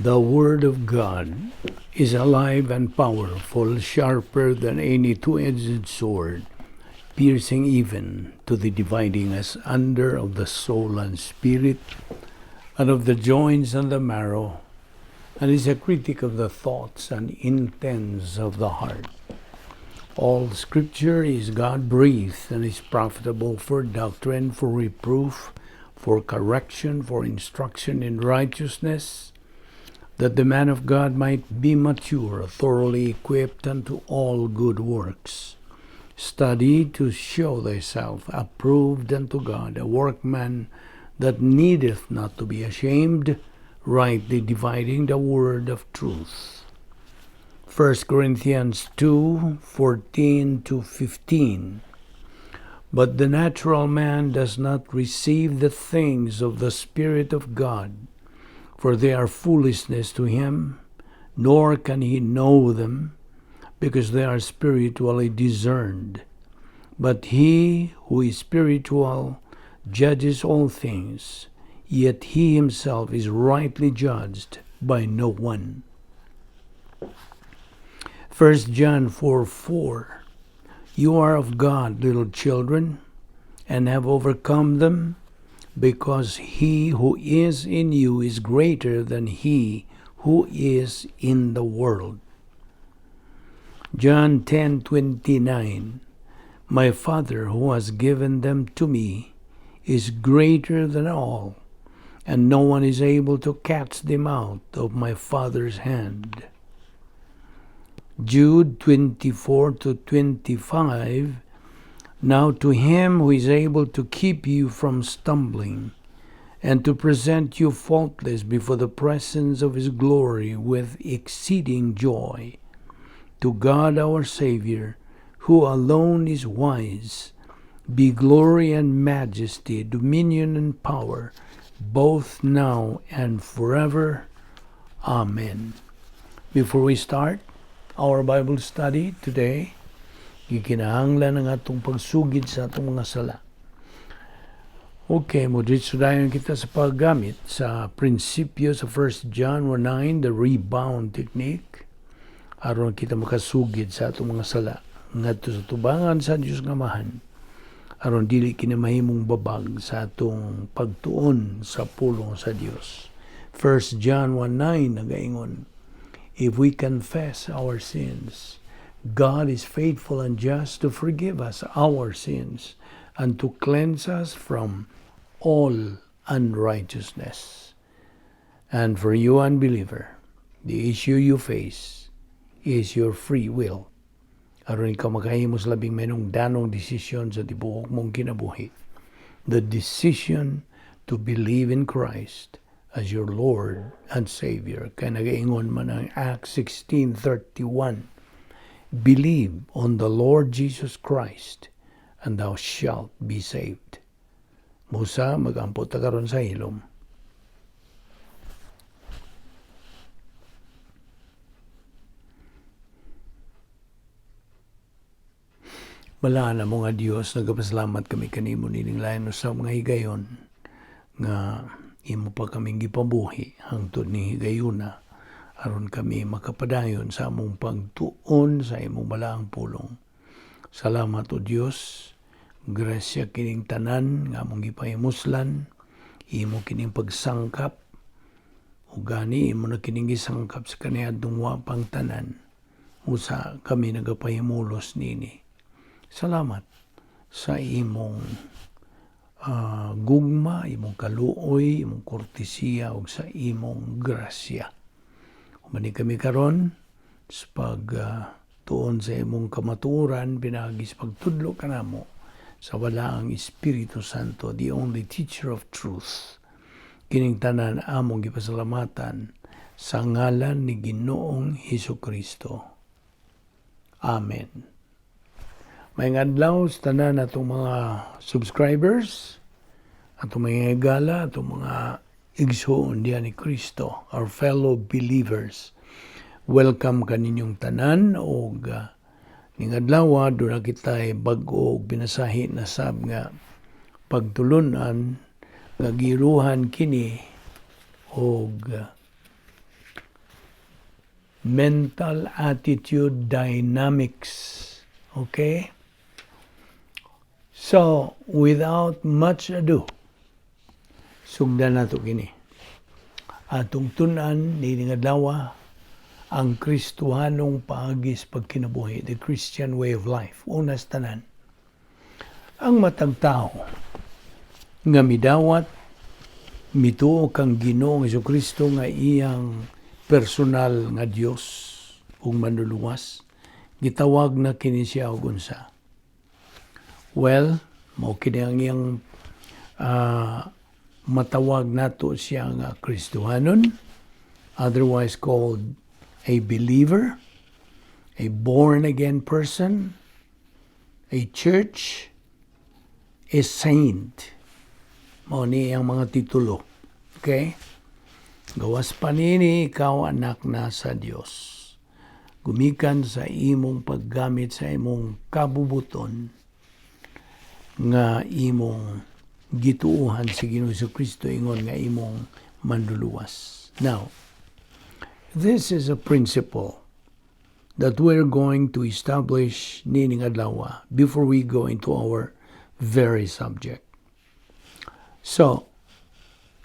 The Word of God is alive and powerful, sharper than any two-edged sword, piercing even to the dividing asunder of the soul and spirit, and of the joints and the marrow, and is a critic of the thoughts and intents of the heart. All Scripture is God-breathed and is profitable for doctrine, for reproof, for correction, for instruction in righteousness, that the man of God might be mature, thoroughly equipped unto all good works. Study to show thyself approved unto God, a workman that needeth not to be ashamed, rightly dividing the word of truth. 1 Corinthians 2:14-15. But the natural man does not receive the things of the Spirit of God, for they are foolishness to him, nor can he know them, because they are spiritually discerned. But he who is spiritual judges all things, yet he himself is rightly judged by no one. 1 John 4:4. You are of God, little children, and have overcome them, because he who is in you is greater than he who is in the world. John 10:29. My Father who has given them to me is greater than all, and no one is able to catch them out of my Father's hand. Jude 24-25. Now to him who is able to keep you from stumbling, and to present you faultless before the presence of his glory with exceeding joy, to God our Savior, who alone is wise, be glory and majesty, dominion and power, both now and forever. Amen. Before we start our Bible study today, gikinahanglan ang atong pagsugid sa atong mga sala. Okay, modritso dayon kita sa paggamit sa prinsipyo sa 1 John 1:9, the rebound technique, aron kita makasugid sa atong mga sala ngadto sa tubangan sa Dios nga Amahan, aron dili kini mahimong babag sa atong pagtuon sa pulong sa Dios. 1 John 1:9 nagaingon, if we confess our sins, God is faithful and just to forgive us our sins and to cleanse us from all unrighteousness. And for you unbeliever, the issue you face is your free will. Aron ikaw makahimos labing menong danong desisyon sa tibuok mong kinabuhi. The decision to believe in Christ as your Lord and Savior. Kaya nagaingon man ang Acts 16:31. Believe on the Lord Jesus Christ, and thou shalt be saved. Musa, mag-ampot ta karon sa hilom. Bala na mo nga Dios, nagapasalamat kami kanimo nining lain sa mga higayon nga imo pa kaming gipabuhi hangtod ni higayuna, aron kami makapadayon sa among pagtuon sa imong balaang pulong. Salamat o Dios, grasya kining tanan nga among gipahimuslan, imo kining pagsangkap, o gani imo na kining gisangkap sa kaniadtong wa pang tanan, usa kami nagapahimulos nini. Salamat sa imong gugma, imong kaluoy, imong kortesiya, ug sa imong grasya. Mani kami karon sa pagtuon sa imong kamatuoran, pinagi sa pagtudlo kanamo sa wala ang Espiritu Santo, the only teacher of truth. Kining tanan among gipasalamatan sa ngalan ni Ginoong Hesukristo. Amen. May adlaw sa tanan atong mga subscribers, atong mga higala, atong mga igsoon diyan ni Kristo, our fellow believers. Welcome kaninyong tanan, o ning adlaw do na kitay bag-o binasahi na sab nga pagtulunan nga giruhan kini og mental attitude dynamics. Okay? So, without much ado, sugdan nato kini. Atong tunan ni adlaw ang Kristohanong paagis pagkinabuhi, the Christian way of life. Unas tanan, ang matag tao nga midawat mituo kang Ginoong Jesucristo nga iyang personal nga Dios ug manluluwas, gitawag na kini siya og unsa? Well, mao kini ang iyang matawag nato siya nga Kristohanon, otherwise called a believer, a born-again person, a church, a saint. Mao ni ang mga titulo. Okay? Gawas pa nini, ikaw anak na sa Dios. Gumikan sa imong paggamit sa imong kabubuton nga imong gituuhan si Ginoong Jesucristo ingon nga imong manluluwas. Now, this is a principle that we're going to establish nining adlaw before we go into our very subject. So,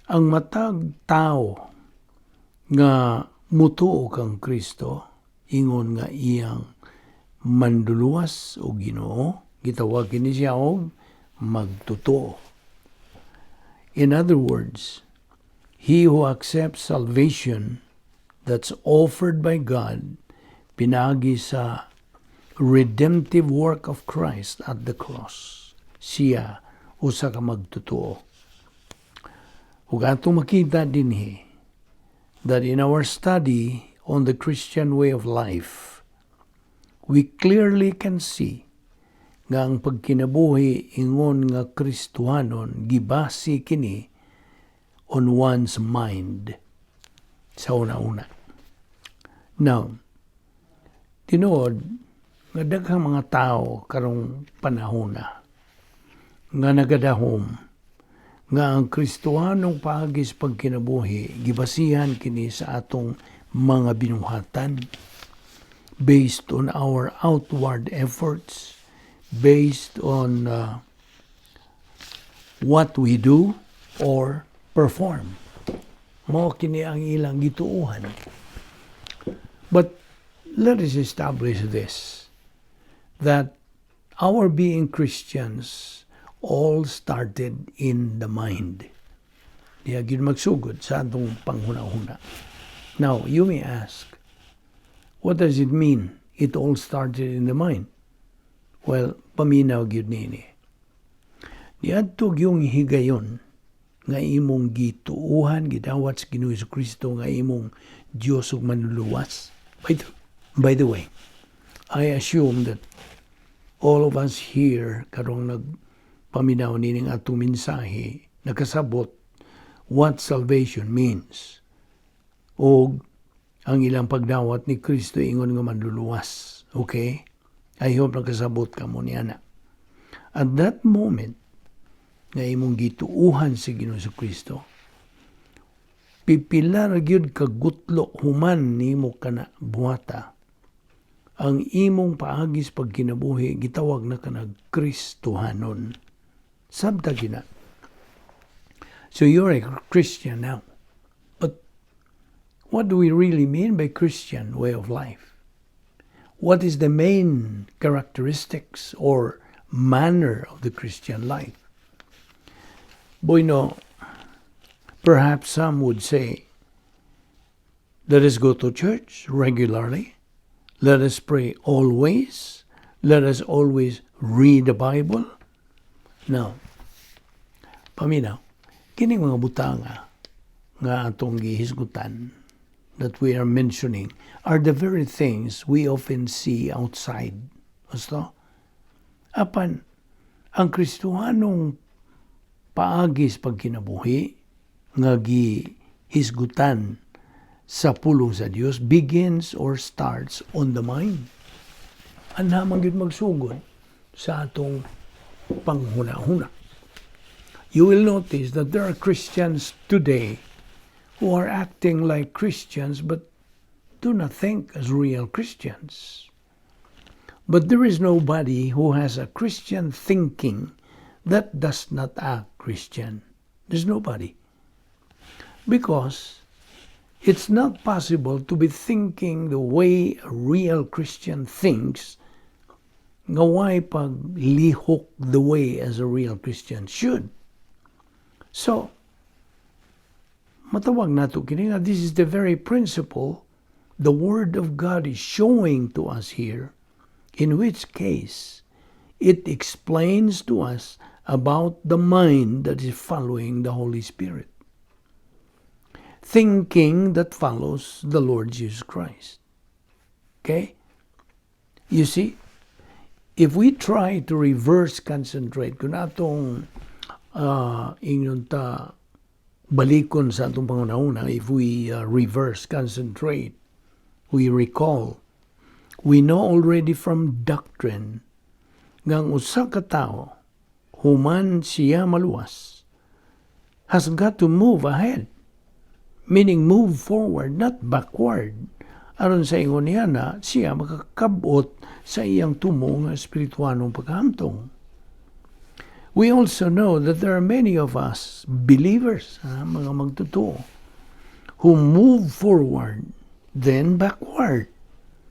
ang matag tao nga mutuo kang Kristo ingon nga iyang manluluwas o Ginoo, gitawag kini siya og magtotoo. In other words, he who accepts salvation that's offered by God pinagi sa redemptive work of Christ at the cross, siya usa ka magtotoo. Ug atong makita dinhi that in our study on the Christian way of life, we clearly can see nga ang pagkinabuhi ingon nga Kristohanon gibasi kini on one's mind sa una-una. Now, tinuod nga daghang mga tao karong panahon na nga nagadahom nga ang Kristohanong paagis pagkinabuhi gibasihan kini sa atong mga binuhatan based on our outward efforts, based on what we do or perform. Mao kini ang ilang gituuhan. But let us establish this, that our being Christians all started in the mind. Diya gyud magsugod sa atong panghuna-huna. Now, you may ask, what does it mean? It all started in the mind. Well, paminaw gyud nini. Diadto yung higayon nga imong gituuhan, gidawat sa Ginoong Jesucristo nga imong Dios ug manluluwas. By the way, I assume that all of us here karong nagpaminaw nining atong mensahe nakasabot what salvation means. O ang ilang pagdawat ni Kristo ingon nga manluluwas. Okay? I hope nakasabot ka mo niana. At that moment, nga imong gituuhan si Ginoong Jesucristo, pipila ra gyud ka gutlo human nimo kana buhata. Ang imong paagis pagkinabuhi gitawag na kanag Kristohanon. Sabta gina. So you're a Christian now. But what do we really mean by Christian way of life? What is the main characteristics or manner of the Christian life? Bueno, perhaps some would say, let us go to church regularly. Let us pray always. Let us always read the Bible. Now, paminaw, kining mga butanga nga atong gihisgutan that we are mentioning are the very things we often see outside. Basta, apan, ang Kristohanong paagis pagkinabuhi nga gihisgutan sa pulong sa Dios begins or starts on the mind. Anha man gyud magsugod sa atong panghuna-huna. You will notice that there are Christians today who are acting like Christians but do not think as real Christians. But there is nobody who has a Christian thinking that does not act Christian. There's nobody. Because it's not possible to be thinking the way a real Christian thinks, ngaway paglihok the way as a real Christian should. So, matawag nato kini nga, this is the very principle the Word of God is showing to us here, in which case it explains to us about the mind that is following the Holy Spirit, thinking that follows the Lord Jesus Christ. Okay? You see, if we try to reverse concentrate, kung atong ingon ta balikon sa atong pangunahuna, if we reverse concentrate, we recall, we know already from doctrine nga ang usa ka tawo, human siya maluwas, has got to move ahead. Meaning move forward, not backward. Aron sa ingon niya na siya makakabot sa iyang tumong espirituanong paghamtong. We also know that there are many of us, believers, mga magtotoo, who move forward, then backward,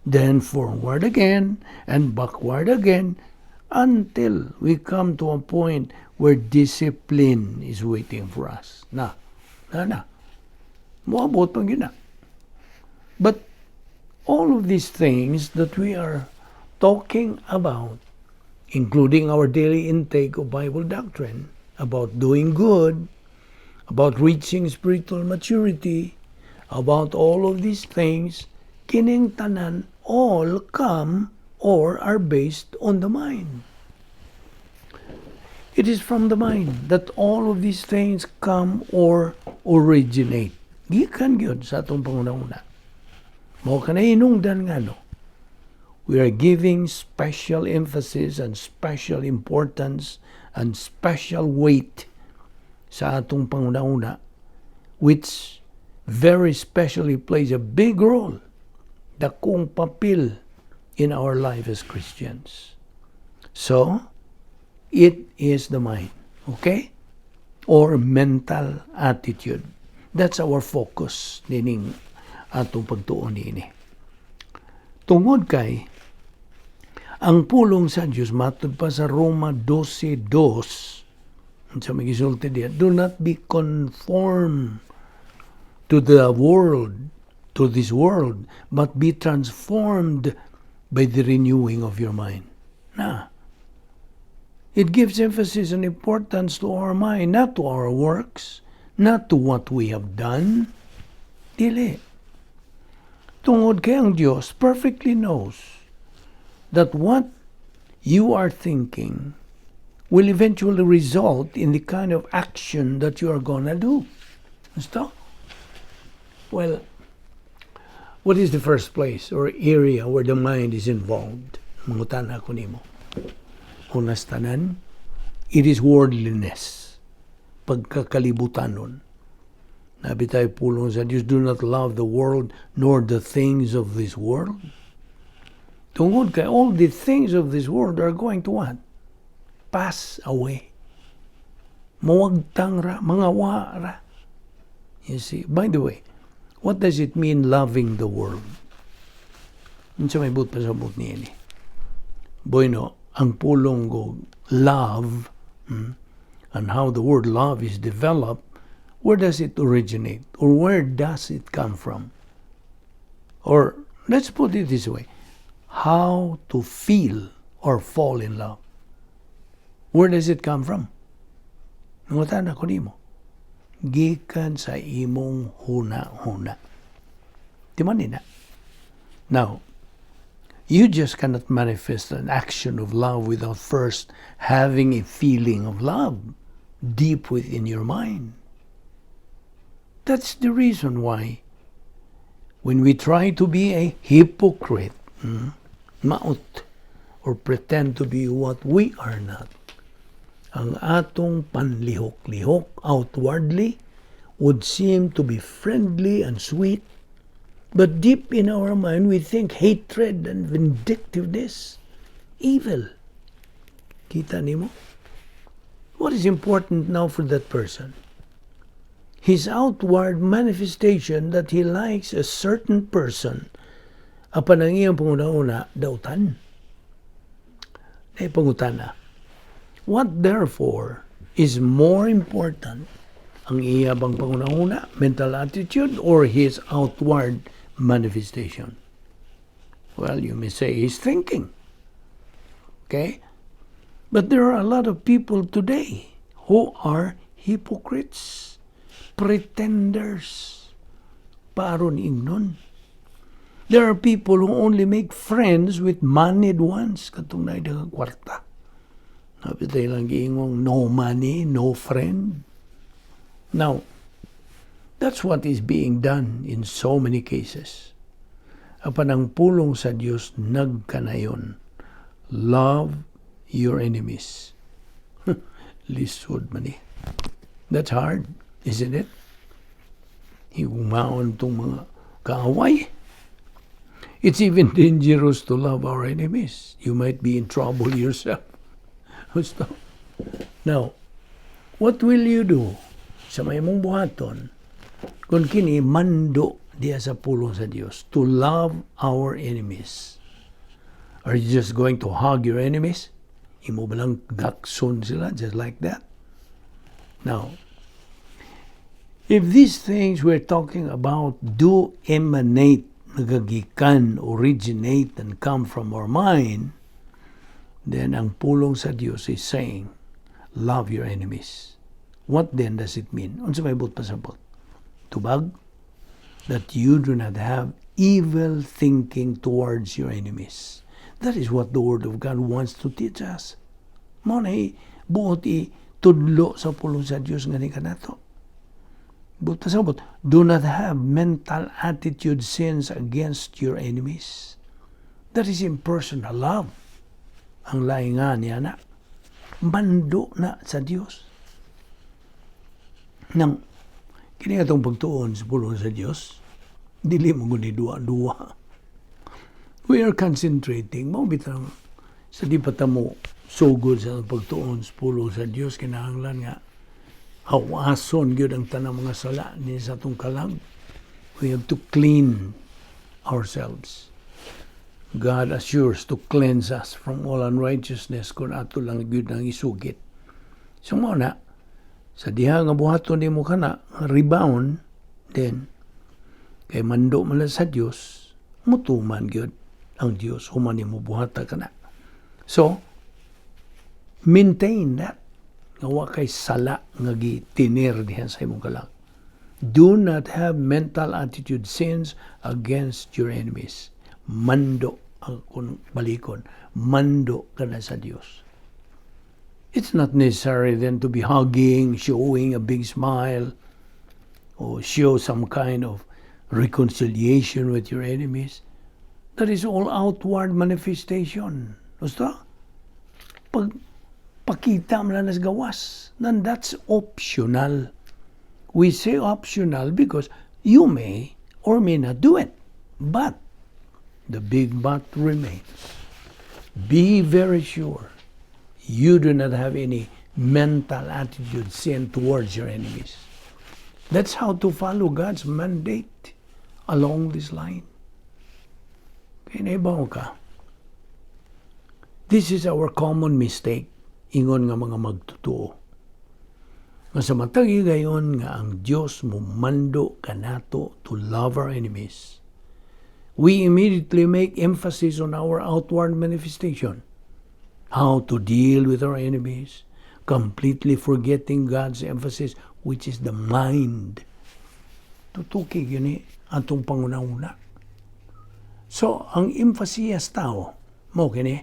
then forward again, and backward again, until we come to a point where discipline is waiting for us. Moabot pang yun na. But all of these things that we are talking about, including our daily intake of Bible doctrine, about doing good, about reaching spiritual maturity, about all of these things, kining tanan all come or are based on the mind. It is from the mind that all of these things come or originate. Gikan gyud sa atong pangunahuna. Mao kanay hinungdan nga no. We are giving special emphasis and special importance and special weight sa atong pangunahuna, which very specially plays a big role, dakong papel in our life as Christians. So, it is the mind, okay? Or mental attitude. That's our focus nining atong pagtuon niini. Tungod kay ang pulong sa Dios matud pa sa Roma 12:2 sa magisulti diya, do not be conformed to the world, to this world, but be transformed by the renewing of your mind. It gives emphasis and importance to our mind, not to our works, not to what we have done. Dili. Tungod kay ang Diyos perfectly knows that what you are thinking will eventually result in the kind of action that you are gonna do. Gusto? Well, what is the first place or area where the mind is involved? Mangutan ako nimo. Unas tanan, it is worldliness. Pagkakalibutanon. Nabi tayo pulong sa Diyos, do not love the world nor the things of this world. Tungod kay all the things of this world are going to what? Pass away. Mawagtang ra, mga wara. You see, by the way, what does it mean loving the world? Unsa may but pasabot niya ni. Bueno, ang pulong go love, and how the word love is developed, where does it originate? Or where does it come from? Or, let's put it this way, how to feel or fall in love. Where does it come from? Nangutan ako nimo. Gikan sa imong huna-huna. Di man nina. Now, you just cannot manifest an action of love without first having a feeling of love deep within your mind. That's the reason why when we try to be a hypocrite, maot, or pretend to be what we are not, ang atong panlihok-lihok outwardly would seem to be friendly and sweet, But deep in our mind, we think hatred and vindictiveness, evil. Kita nimo? What is important now for that person? His outward manifestation that he likes a certain person, apan ang iyang panguna-una, dautan. Ay pangutana. What therefore is more important, ang iya bang panguna-una, mental attitude, or his outward manifestation? Well, you may say he's thinking. Okay? But there are a lot of people today who are hypocrites, pretenders, paron ingnon. There are people who only make friends with moneyed ones, katong naidagang kwarta. Napitay lang giingong no money, no friend. Now, that's what is being done in so many cases. Apan ang pulong sa Diyos nagkanayon. Love your enemies. Lisod man eh. That's hard, isn't it? Higumaon itong mga kaaway. It's even dangerous to love our enemies. You might be in trouble yourself. Now, what will you do sa may mong buhaton kung kini mando diya sa pulong sa Diyos to love our enemies? Are you just going to hug your enemies? Imo ba lang gakson sila just like that? Now, if these things we're talking about do emanate, nagagikan, originate, and come from our mind, then ang pulong sa Diyos is saying, love your enemies. What then does it mean? Unsa may but pasabot? Tubag? That you do not have evil thinking towards your enemies. That is what the Word of God wants to teach us. Mo na buot tudlo sa pulong sa Diyos nga ni kanato. But pasabot, do not have mental attitude sins against your enemies. That is impersonal love. Ang laingan niya na, mando na sa Diyos. Nang, kini atong pagtuon sa pulong sa Diyos, dili mo guni dua-dua. We are concentrating, mo bitang, sa di patamo, so good sa pagtuon sa pulong sa Diyos, kinahanglan nga, hawason gyud ang tanang mga sala ni sa atong kalag. We have to clean ourselves. God assures to cleanse us from all unrighteousness kung ato lang gyud ang isugit. So mo na, sa diha nga buhaton nimo kana rebound, then kay mando man sa Dios, mutuman gyud ang Dios human nimo buhata kana. So maintain that. Nga wa kay sala nga gitinir diha sa imong kalag. Do not have mental attitude sins against your enemies. Mando ang balikon. Mando ka na sa Diyos. It's not necessary then to be hugging, showing a big smile, or show some kind of reconciliation with your enemies. That is all outward manifestation. Basta? Pag pakita mo lang nas gawas. Then that's optional. We say optional because you may or may not do it. But the big but remains. Be very sure you do not have any mental attitude sin towards your enemies. That's how to follow God's mandate along this line. Kaya naibaw ka. This is our common mistake, ingon nga mga magtutuo. Nga sa matagi gayon nga ang Diyos mumando kanato to love our enemies. We immediately make emphasis on our outward manifestation, how to deal with our enemies, completely forgetting God's emphasis, which is the mind. Tutuki yun atong panguna-una. So, ang emphasis tao, mo kini,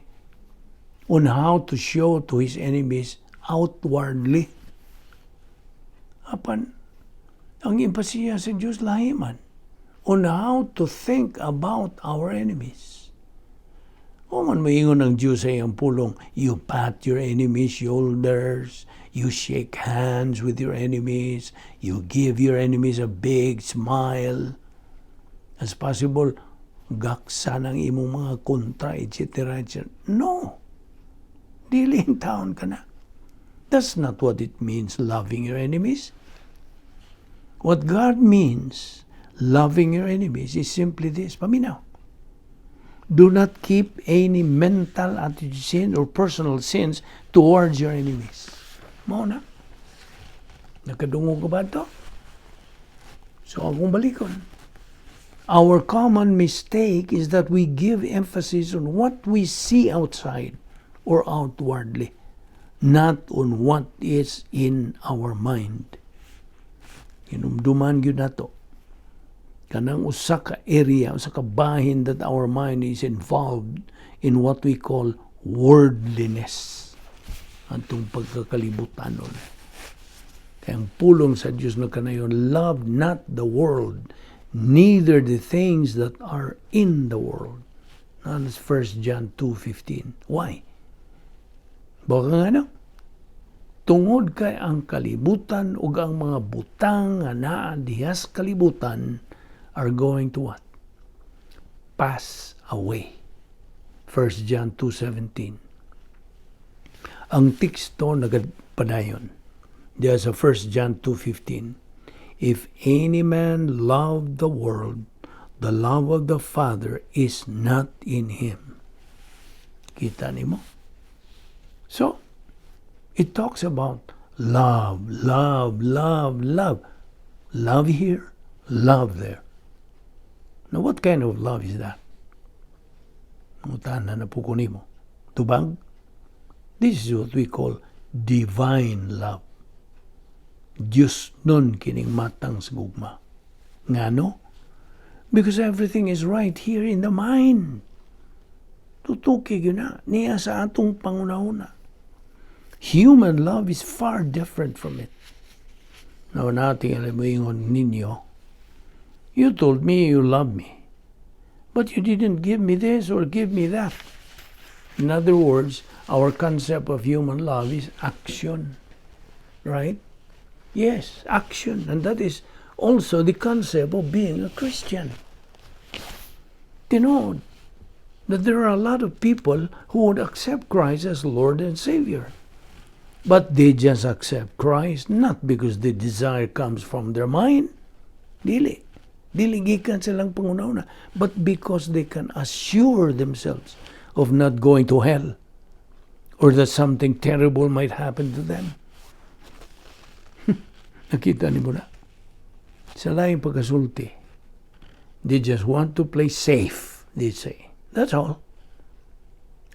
on how to show to his enemies outwardly. Apan, ang emphasis sa Diyos lahi man, on how to think about our enemies. O man maingon ng Diyos sa iyang pulong, you pat your enemies' shoulders, you shake hands with your enemies, you give your enemies a big smile. As possible, gaksa ng imong mga kontra, etc. etc. No. Dili in taon ka na. That's not what it means, loving your enemies. What God means, loving your enemies, is simply this. Paminaw. Do not keep any mental attitude sin or personal sins towards your enemies. Mao na. Nakadungog ka ba ito? So, akong balikon. Our common mistake is that we give emphasis on what we see outside or outwardly, not on what is in our mind. Hinumduman yun na to. Kanang usa ka area, usa ka bahin that our mind is involved in what we call worldliness. Antong pagkakalibutan nun. Kaya ang pulong sa Diyos na kanayon, love not the world, neither the things that are in the world. That's 1 John 2:15. Why? Baka nga no? Tungod kay ang kalibutan ug ang mga butang nga naa dihas kalibutan are going to what? Pass away. 1 John 2:17. Ang teksto nagpadayon. Diya sa 1 John 2:15. If any man love the world, the love of the Father is not in him. Kita nimo? So, it talks about love, love, love, love. Love here, love there. Now, what kind of love is that? Mutahan na po ko nimo. Tubang? This is what we call divine love. Diyos nun kining matang sa gugma. Ngano? Because everything is right here in the mind. Tutuki yun na. Niya sa atong pangunahuna. Human love is far different from it. Now, nating alam mo yung ninyo, you told me you love me, but you didn't give me this or give me that. In other words, our concept of human love is action. Right? Yes, action. And that is also the concept of being a Christian. You know that there are a lot of people who would accept Christ as Lord and Savior. But they just accept Christ not because the desire comes from their mind. Dili. Dili gikan silang pangunauna. But because they can assure themselves of not going to hell or that something terrible might happen to them. Nakita ni mo na. Sa laing pagkasulti, they just want to play safe, they say. That's all.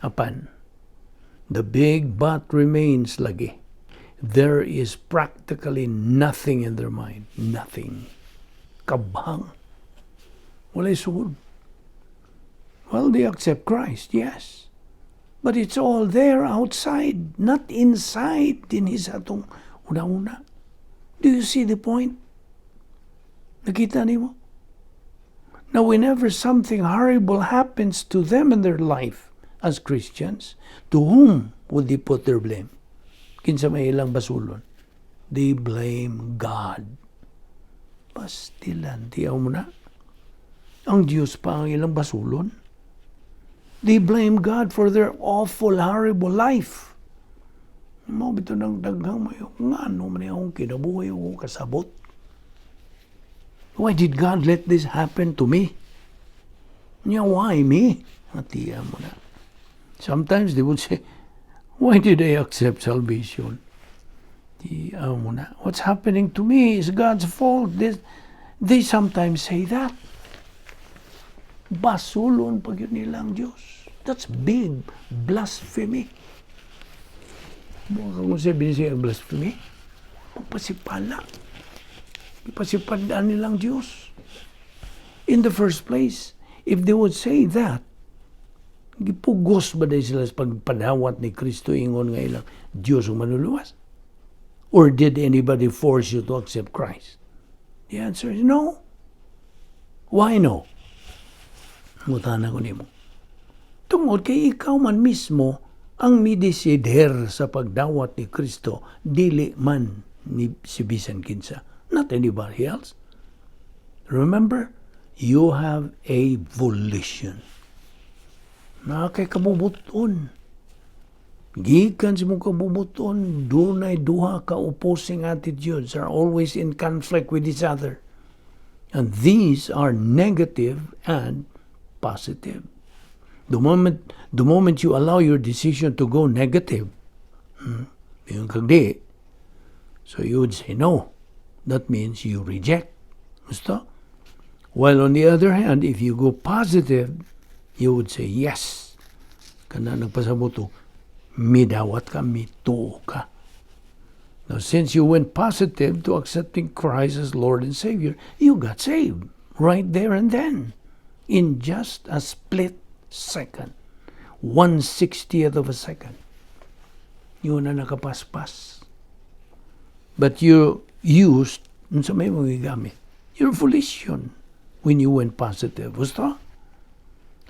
Apan, the big but remains lagi. There is practically nothing in their mind. Nothing. Kabhang. Walay sugod. Well, they accept Christ, yes. But it's all there outside, not inside din his atong una-una. Do you see the point? Nakita niyo? Now, whenever something horrible happens to them in their life as Christians, to whom would they put their blame? Kinsa may ilang basulon? They blame God. Pastilan, tiyaw mo na. Ang Diyos pa ang ilang basulon. They blame God for their awful, horrible life. Mo bito nang daghang mayo. Nga ano man akong kinabuhay o kasabot. Why did God let this happen to me? Why me? Atiya mo na. Sometimes they would say, why did I accept salvation? Tiya mo na. What's happening to me is God's fault. They sometimes say that. Basulon pag yun nilang Diyos. That's big blasphemy. Mga kung sabihin siya blasphemy, magpasipala. Ipasipadaan nilang Diyos. In the first place, if they would say that, gipugos ba dahil sila sa pagpadawat ni Kristo ingon nga ilang Diyos ang manuluwas? Or did anybody force you to accept Christ? The answer is no. Why no? Mutana ko nimo. Tungod kay ikaw man mismo ang midesider sa pagdawat ni Kristo, dili man ni si bisan kinsa. Not anybody else. Remember, You have a volition. Kay kabubuton. Gikan sa mong kabubuton, dunay duha ka opposing attitudes are always in conflict with each other. And these are negative and positive. The moment you allow your decision to go negative, yung kagdi, so you would say no. That means you reject. Gusto? While on the other hand, if you go positive, you would say yes. Kana nagpasabuto, midawat ka, mituo ka. Now, since you went positive to accepting Christ as Lord and Savior, you got saved right there and then, in just a split second, 1/60th of a second. Yun na nakapaspas. But you used, sa may mga gamit, your volition when you went positive. Gusto?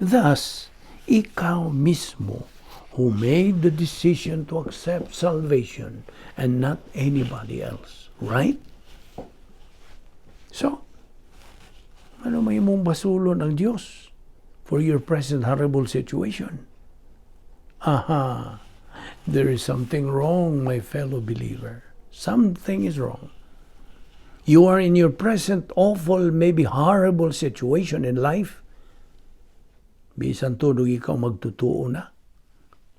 Thus, ikaw mismo who made the decision to accept salvation and not anybody else. Right? So, ano may mong basulon ang Diyos for your present horrible situation? Aha! There is something wrong, my fellow believer. Something is wrong. You are in your present awful, maybe horrible situation in life. Bisan todo ikaw magtutuo na.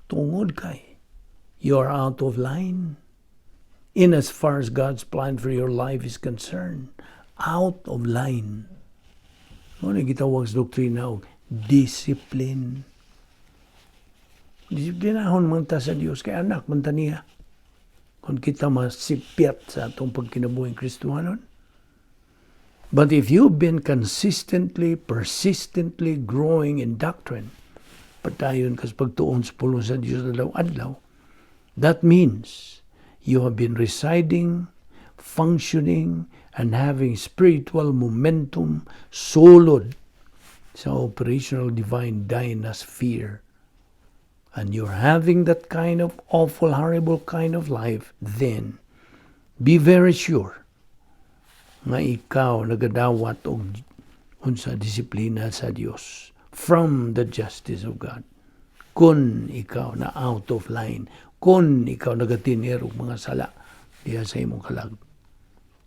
Tungod kay. You are out of line. In as far as God's plan for your life is concerned. Out of line. Ano gitawag sa Doctrinal? Discipline. Disiplinahon man ta sa Diyos kay anak man ta niya. Kung kita masipyat sa atong pagkinabuhing Kristohanon. But if you've been consistently, persistently growing in doctrine, patayon kas pagtuon sa pulong sa Diyos adlaw, that means you have been residing, functioning, and having spiritual momentum solid sa operational divine dynasphere. And you're having that kind of awful, horrible kind of life, then be very sure nga ikaw nagadawat og unsa disiplina sa Dios from the justice of God. Kung ikaw na out of line, kung ikaw nagatinir og mga sala diha sa imong kalag.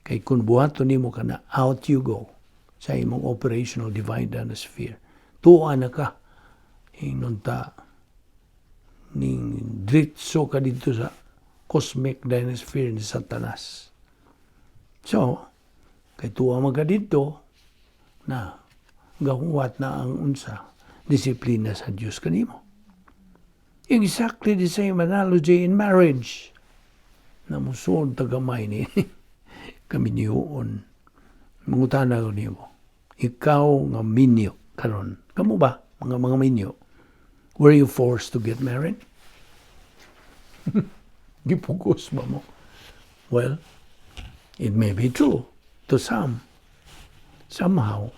Kay kung buhaton nimo ka na, out you go sa imong operational divine dynasphere. Tuwa na ka inunta ning dritso ka dito sa cosmic dynasphere ni Satanas. So, kay tuwa mga dito na gahuwat na ang unsa disiplina sa Diyos kanimo. Exactly the same analogy in marriage. Na musod tagamay ni kami niyoon. Mangutana ko nimo. Ikaw nga minyo karon. Kamo ba mga minyo? Were you forced to get married? Gipugos ba mo? Well, it may be true to some. Somehow,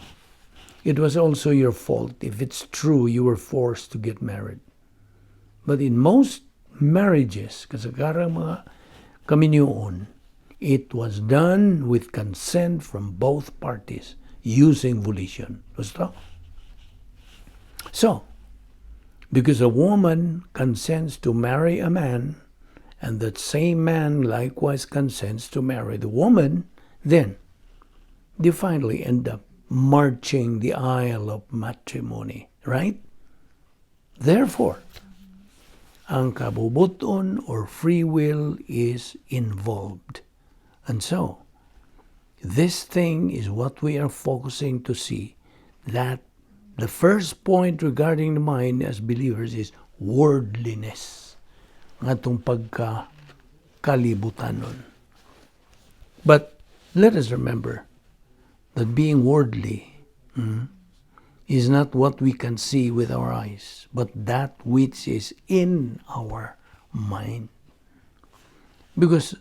it was also your fault if it's true you were forced to get married. But in most marriages, kasagarang mga kaminyoon, it was done with consent from both parties using volition. Gusto? So, because a woman consents to marry a man, and that same man likewise consents to marry the woman, then they finally end up marching the aisle of matrimony, right? Therefore, ang kabubuton or free will is involved. And so, this thing is what we are focusing to see, that the first point regarding the mind as believers is worldliness. Nga itong pagkakalibutan. But let us remember that being worldly is not what we can see with our eyes, but that which is in our mind. Because,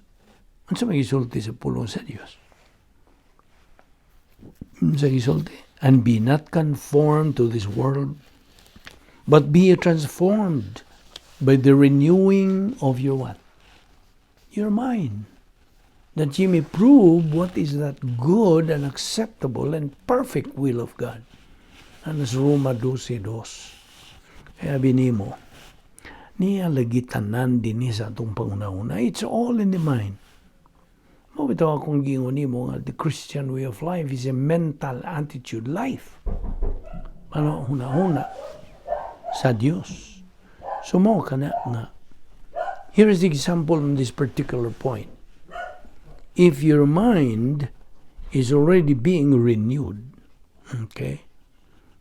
ano sa magisulti sa pulong sa Diyos? Sa gisulti? And be not conformed to this world, but be transformed by the renewing of your what? Your mind. that ye may prove what is that good and acceptable and perfect will of God. Ano sa Roma 12:2. Kaya binimo, niya lagi tanan din sa atong panguna-una. It's all in the mind. Mabitaw akong gingon nimo nga the Christian way of life is a mental attitude life. Ano huna-huna sa Dios. So mo kana nga. Here is the example on this particular point. If your mind is already being renewed, okay,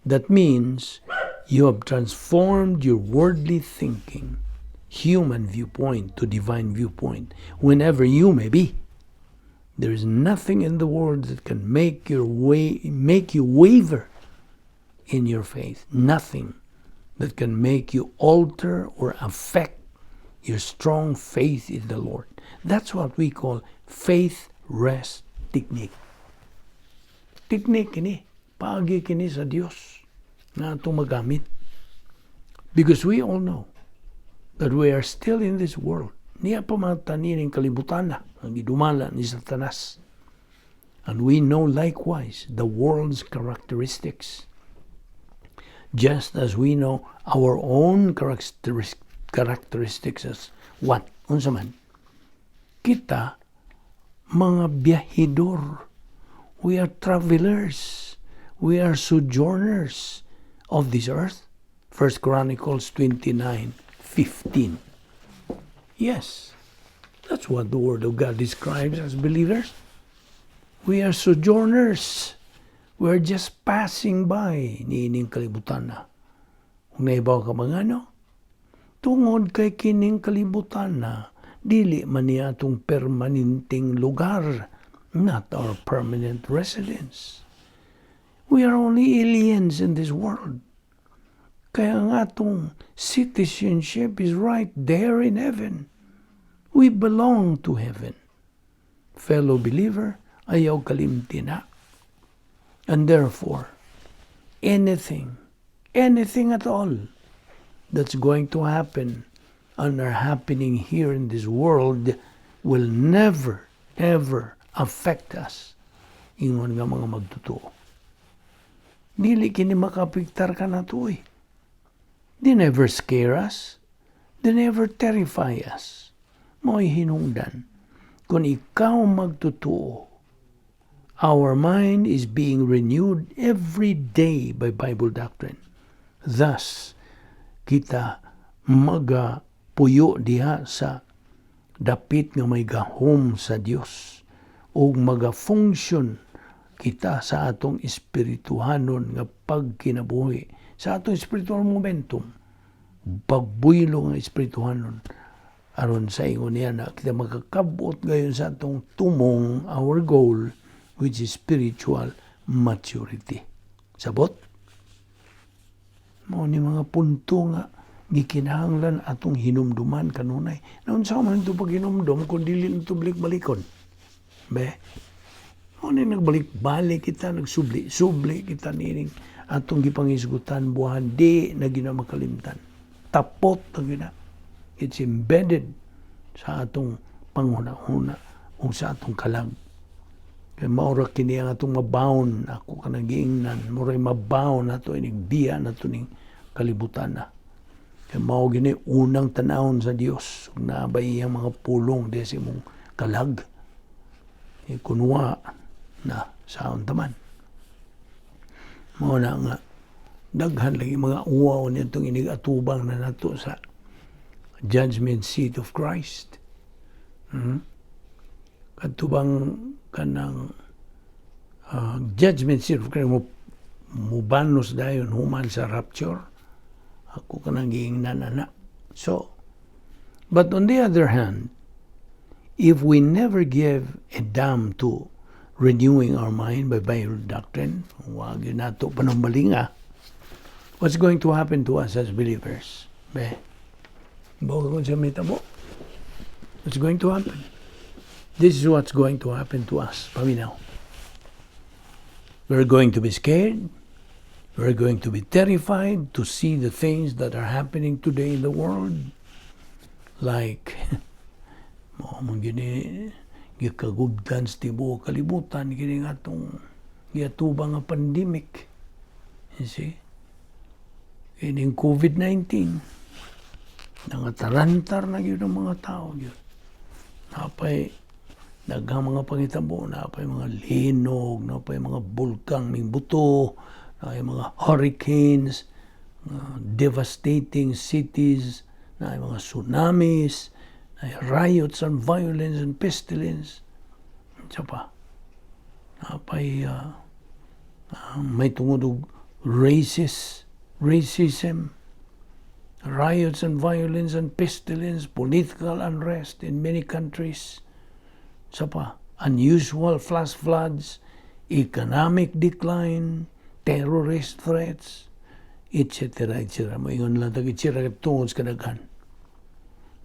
that means you have transformed your worldly thinking, human viewpoint to divine viewpoint, whenever you may be. There is nothing in the world that can make you waver in your faith. Nothing that can make you alter or affect your strong faith in the Lord. That's what we call faith rest technique. Technique kini, paagi kini sa Dios na itong magamit. Because we all know that we are still in this world. Niya pamatanin ng kalibutan na, ang idumala ni Satanas. And we know likewise the world's characteristics. Just as we know our own characteristics as what? Unsa man? Kita, mga biyahidor. We are travelers. We are sojourners of this earth. 1 Chronicles 29:15. Yes, that's what the Word of God describes as believers. We are sojourners. We are just passing by niining kalibutan na. Kung naibaw ka mga ano, tungod kay kining kalibutan na, dili man niya itong permanenteng lugar, not our permanent residence. We are only aliens in this world. Kaya nga itong citizenship is right there in heaven. We belong to heaven. Fellow believer, ayaw kalimti na. And therefore, anything at all that's going to happen and are happening here in this world will never, ever affect us. Ingon nga mga magtotoo. Dili kini makapiktar ka na to eh. They never scare us. They never terrify us. Mo'y hinungdan. Kung ikaw magtotoo, our mind is being renewed every day by Bible doctrine. Thus, kita magapuyo diha sa dapit nga may gahom sa Dios o maga-function kita sa atong espirituhanon nga pagkinabuhi, sa atong spiritual momentum, pagbuylo nga espirituhanon aron sa ingon niya na kita magkakabot gayon sa atong tumong, our goal, which is spiritual maturity. Sabot? Mao ni mga punto nga gikinahanglan atong hinumduman kanunay. Naunsa man ito pag hinumdum kung dili nito balik-balikon. Be? Mao ni nagbalik-balik kita, nagsubli kita nining atong gipangisgutan buhan di na ginamakalimtan. Tapot na gina. It's embedded sa atong panghuna-huna o sa atong kalag. Kaya maura kini ang atong mabaon, ako ka nag-iingnan, maura mabaon na ito, inigbiya na ito ning kalibutan na. Kaya mao gini unang tanawon sa Dios, nabay ang mga pulong desi mong kalag. Kunwa na sa taman. Mao na nga, daghan lagi mga uwaw nitong inigatubang na nato sa judgment seat of Christ. Katubang kanang judgment seat of Christ mubanos dayon human sa rapture. Ako kanang giingnan na. So, but on the other hand, if we never give a damn to renewing our mind by Bible doctrine, wag yun nato panambalinga, what's going to happen to us as believers? Be? What's going to happen? This is what's going to happen to us. Paminaw. We're going to be scared. We're going to be terrified to see the things that are happening today in the world. Like, gikagubdan sa tibuok kalibutan kini nga atong giatubang nga pandemic. You see? Kining COVID-19 nangatarantar na gyud ang mga tao gyud. Napay daghang mga pangitabo, napay mga linog, napay mga bulkang ming buto, napay mga hurricanes, devastating cities, napay mga tsunamis, riots and violence and pestilence. Sa pa, napay may tungod og racism, riots and violence and pestilence, political unrest in many countries. Sa pa, unusual flash floods, economic decline, terrorist threats, etc. etc. Moingon lang tagi sira tungod sa kadaghan.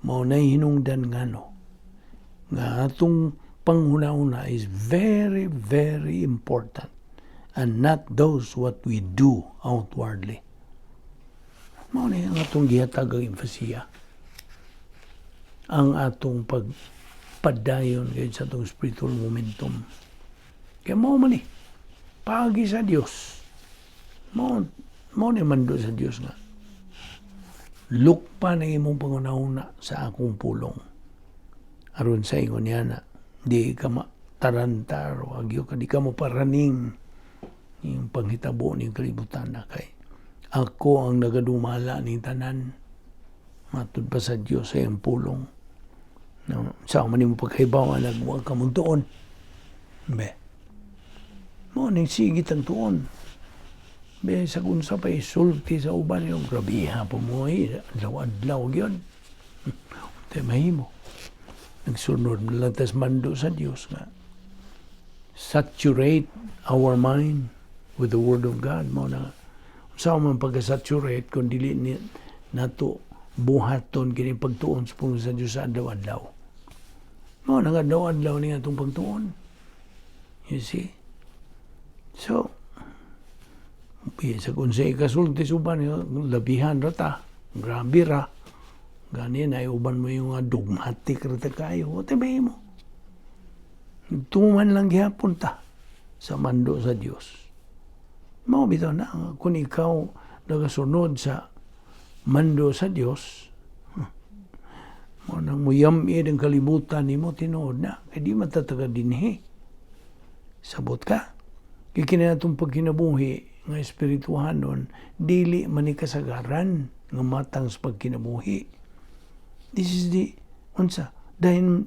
Mao nay hinungdan ngano nga atong panghuna-una is very, very important, and not those what we do outwardly. Mao ni ang atong gihatag ang emphasia, ang atong pagpadayon kay sa atong spiritual momentum. Kaya mao man ni pagi sa Dios. Mao ni mando sa Dios nga lukpa na imong pangunahuna sa akong pulong. Aron sa ingon niya na, di ka matarantar, wagyo ka, di ka mo paraning yung panghitabo ng kalibutan na kay. Ako ang nagadumala ng tanan, matud pa sa Diyos sa iyong pulong. No, sa man mo pagkaibawa, nagmuwag ka mong tuon. Be, mo ning sigit ang tuon. Be, sa kunsa pa isulti sa uban yung grabiha po mo adlaw-adlaw yun. Tayo mahimo. Nagsunod na lang tas mando sa Diyos nga. Saturate our mind with the Word of God. Mo na, sa man pagka-saturate, kung dili nato buhaton kini pagtuon sa pulong sa Diyos sa adlaw-adlaw. Mo na nga adlaw-adlaw niya itong pagtuon. You see? So, sa kung sa ikasulti suban, labihan rata, grabe ra. Ganyan ay uban mo yung dogmatic rata kayo. O tabi mo. Tuman lang gihapon ta sa mando sa Diyos. Mao bitaw na, kung ikaw nagasunod sa mando sa Diyos, mo nang muyami ang kalibutan ni mo, tinood na. Kaya di matataga dinhi. Sabot ka. Kaya itong pagkinabuhi, nga espirituhan nun, dili manikasagaran nga matang sa pagkinabuhi. This is the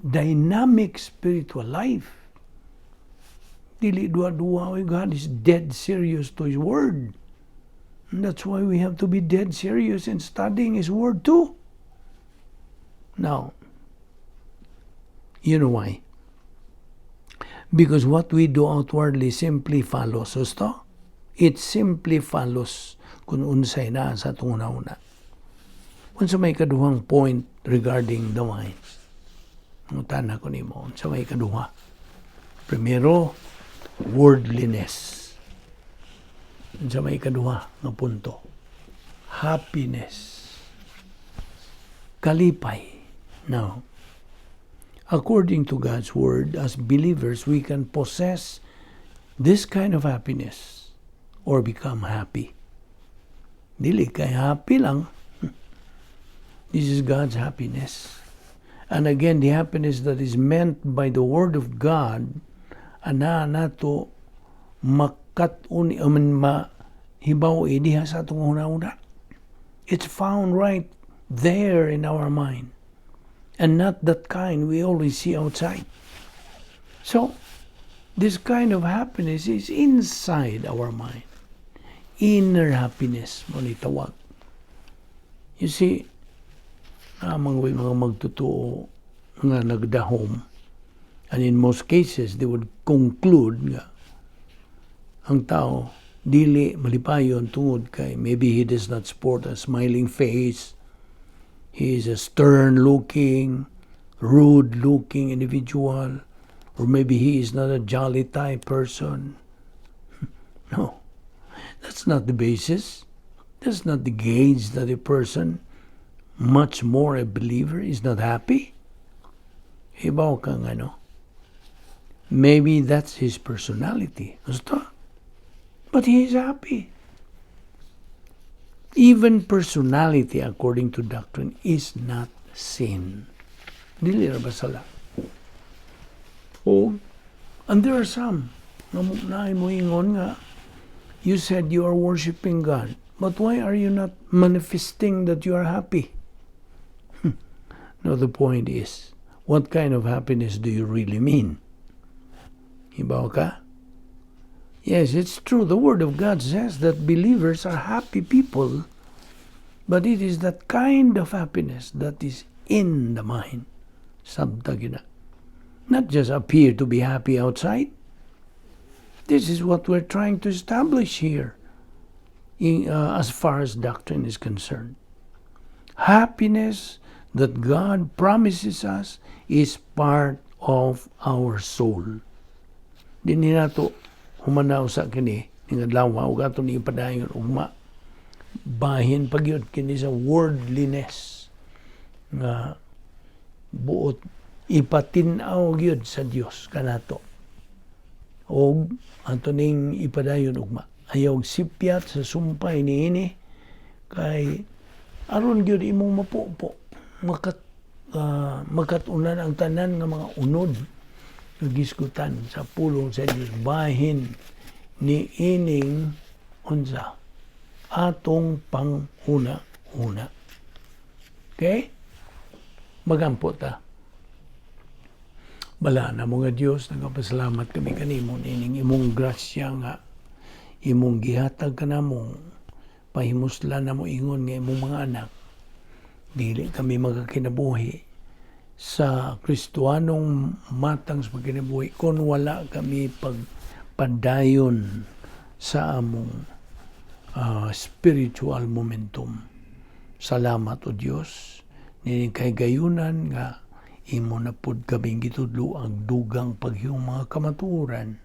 dynamic spiritual life. Dili dua-dua, God is dead serious to His Word. And that's why we have to be dead serious in studying His Word too. Now, you know why? Because what we do outwardly simply follows us to. It simply follows kung unsay na sa itong una-una. Unsa may kaduhang point regarding the mind. Ngutana ko ni mo, unsa may kaduha. Primero, worldliness. Unsa may kaduha nga punto. Happiness. Kalipay. Now, according to God's Word, as believers, we can possess this kind of happiness or become happy. Dili kay happy lang. This is God's happiness. And again, the happiness that is meant by the Word of God, ana nato mahibaw diha sa atong una-una. It's found right there in our mind. And not that kind we always see outside. So, this kind of happiness is inside our mind. Inner happiness, mo ni tawag. You see, mga magtutuo nga nagdahom, and in most cases, they would conclude nga ang tao dili malipayon tungod kay maybe he does not sport a smiling face, he is a stern-looking, rude-looking individual, or maybe he is not a jolly type person. No. That's not the basis. That's not the gauge that a person, much more a believer, is not happy. Ibaw kang Maybe that's his personality. But he is happy. Even personality, according to doctrine, is not sin. Dili ra ba sala? And there are some na mo ingon nga, you said you are worshiping God, but why are you not manifesting that you are happy? No, the point is, what kind of happiness do you really mean? Hibaw ka? Yes, it's true. The Word of God says that believers are happy people, but it is that kind of happiness that is in the mind. Sabtagina. Not just appear to be happy outside. This is what we're trying to establish here as far as doctrine is concerned. Happiness that God promises us is part of our soul. Dini nato humanaw sa kini ningadlaw ug ato ni ipadayon ugma bahin pagyud kini sa worldliness nga buot ipatin-aw gyud sa Dios kanato. Og ato ning ipadayon ugma ayaw sipyat sa sumpay niini kay aron gyud imong mapupo makatunan ang tanan nga mga unod nagisgutan sa pulong sa Dios bahin ni ining unsa atong panghuna-huna. Okay? Magampo ta. Bala na mo nga Dios, nagapasalamat kami kanimo nining imong grasya nga imong gihatag kanamo pahimuslan na mo ingon nga imong mga anak. Dili kami magakinabuhi sa Kristoanong matang sa pagkinabuhi kung wala kami pagpadayon sa among spiritual momentum. Salamat o Dios nining kay gayunan nga imo na pud kaming gitudlo ang dugang paghiyong mga kamatuoran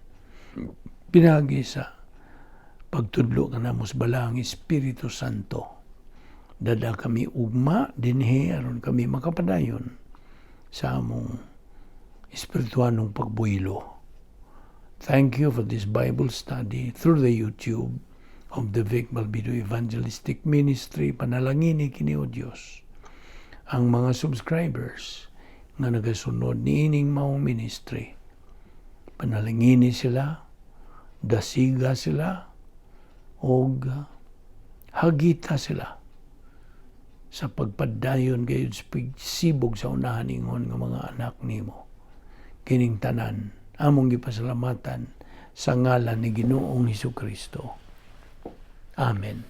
pinagi sa pagtudlo kanamo sa balang Espiritu Santo. Dada kami ugma dinhi aron kami makapadayon sa among espirituanong pagbuylo. Thank you for this Bible study through the YouTube of the Balbido Evangelistic Ministry. Panalangini kini o Dios ang mga subscribers nga nagasunod niining maong ministry. Panalangini sila, dasiga sila, og hagita sila sa pagpadayon gayud sibog sa unahan ingon nga mga anak nimo. Kining tanan among gipasalamatan sa ngalan ni Ginoong Hesukristo. Amen.